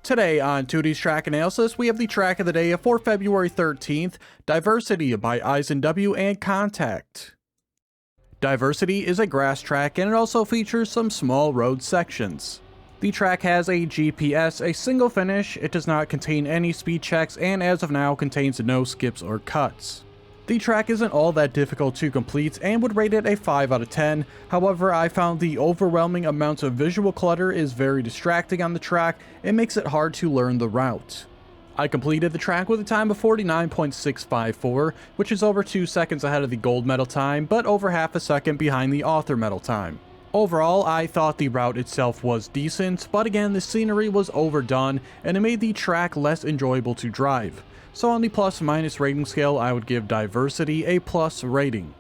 Today on Teuty's track analysis, we have the track of the day for February 13th, Diversity by A1senw and Contact. Diversity is a grass track and it also features some small road sections. The track has a GPS, a single finish, it does not contain any speed checks, and as of now contains no skips or cuts. The track isn't all that difficult to complete and would rate it a 5 out of 10, however I found the overwhelming amount of visual clutter is very distracting on the track and makes it hard to learn the route. I completed the track with a time of 49.654, which is over 2 seconds ahead of the gold medal time, but over half a second behind the author medal time. Overall, I thought the route itself was decent, but again the scenery was overdone and it made the track less enjoyable to drive. So on the plus-minus rating scale, I would give Diversity a plus rating.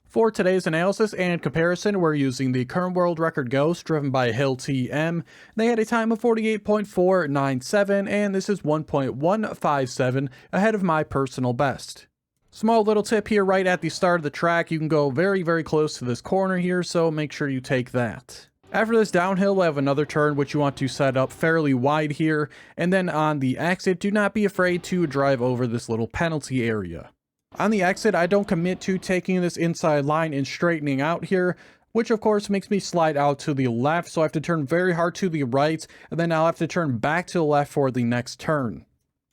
For today's analysis and comparison, we're using the current world record Ghost driven by Hill TM. They had a time of 48.497 and this is 1.157 ahead of my personal best. Small little tip here right at the start of the track, you can go very close to this corner here, so make sure you take that. After this downhill, we'll have another turn which you want to set up fairly wide here, and then on the exit, do not be afraid to drive over this little penalty area. On the exit, I don't commit to taking this inside line and straightening out here, which of course makes me slide out to the left, so I have to turn very hard to the right, and then I'll have to turn back to the left for the next turn.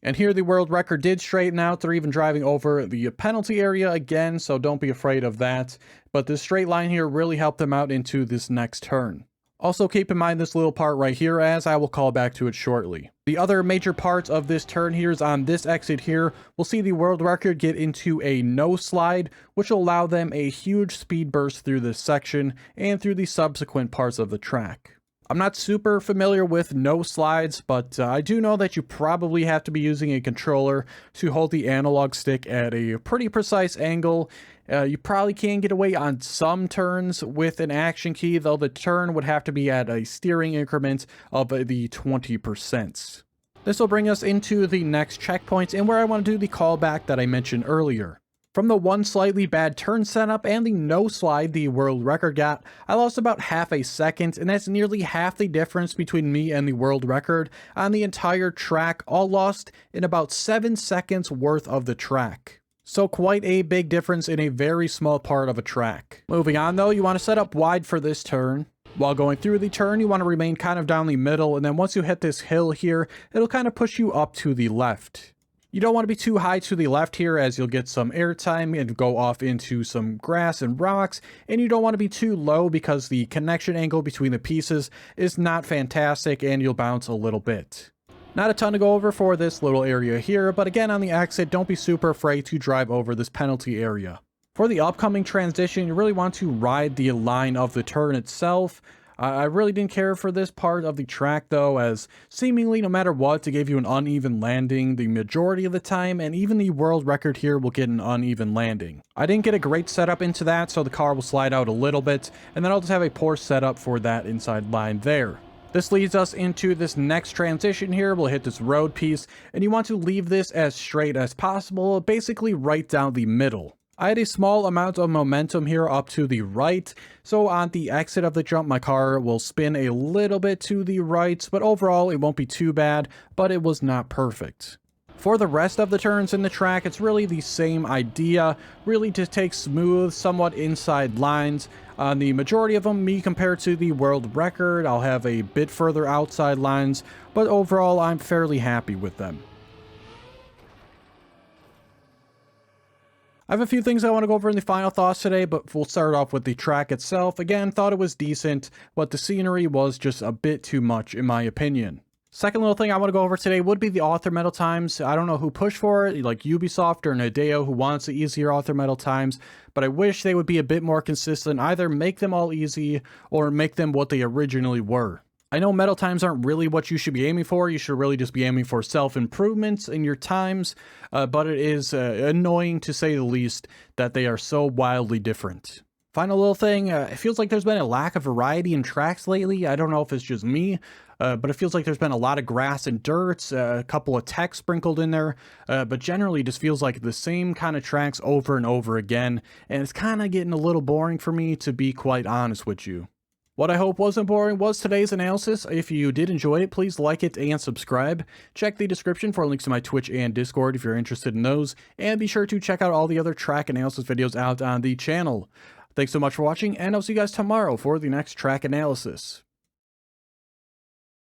And here the world record did straighten out. They're even driving over the penalty area again, so don't be afraid of that. But this straight line here really helped them out into this next turn. Also keep in mind this little part right here, as I will call back to it shortly. The other major part of this turn here is on this exit here. We'll see the world record get into a no slide, which will allow them a huge speed burst through this section and through the subsequent parts of the track. I'm not super familiar with no slides, but I do know that you probably have to be using a controller to hold the analog stick at a pretty precise angle. You probably can get away on some turns with an action key, though the turn would have to be at a steering increment of the 20%. This will bring us into the next checkpoint and where I want to do the callback that I mentioned earlier. From the one slightly bad turn setup and the no slide the world record got, I lost about half a second, and that's nearly half the difference between me and the world record on the entire track, all lost in about 7 seconds worth of the track. So quite a big difference in a very small part of a track. Moving on though, you want to set up wide for this turn. While going through the turn, you want to remain kind of down the middle, and then once you hit this hill here, it'll kind of push you up to the left. You don't want to be too high to the left here, as you'll get some airtime and go off into some grass and rocks, and you don't want to be too low because the connection angle between the pieces is not fantastic and you'll bounce a little bit. Not a ton to go over for this little area here, but again on the exit, don't be super afraid to drive over this penalty area. For the upcoming transition, you really want to ride the line of the turn itself. I really didn't care for this part of the track though, as seemingly no matter what, it gave you an uneven landing the majority of the time, and even the world record here will get an uneven landing. I didn't get a great setup into that, so the car will slide out a little bit, and then I'll just have a poor setup for that inside line there. This leads us into this next transition here. We'll hit this road piece, and you want to leave this as straight as possible, basically right down the middle. I had a small amount of momentum here up to the right, so on the exit of the jump my car will spin a little bit to the right, but overall it won't be too bad, but it was not perfect. For the rest of the turns in the track, it's really the same idea, really to take smooth, somewhat inside lines. On the majority of them, me compared to the world record, I'll have a bit further outside lines, but overall I'm fairly happy with them. I have a few things I want to go over in the final thoughts today, but we'll start off with the track itself. Again, thought it was decent, but the scenery was just a bit too much in my opinion. Second little thing I want to go over today would be the author medal times. I don't know who pushed for it, like Ubisoft or Nadeo, who wants the easier author medal times, but I wish they would be a bit more consistent, either make them all easy or make them what they originally were. I know medal times aren't really what you should be aiming for. You should really just be aiming for self-improvements in your times, but it is annoying to say the least that they are so wildly different. Final little thing, it feels like there's been a lack of variety in tracks lately. I don't know if it's just me, but it feels like there's been a lot of grass and dirt, a couple of tech sprinkled in there, but generally just feels like the same kind of tracks over and over again, and it's kind of getting a little boring for me, to be quite honest with you. What I hope wasn't boring was today's analysis. If you did enjoy it, please like it and subscribe. Check the description for links to my Twitch and Discord if you're interested in those, and be sure to check out all the other track analysis videos out on the channel. Thanks so much for watching, and I'll see you guys tomorrow for the next track analysis.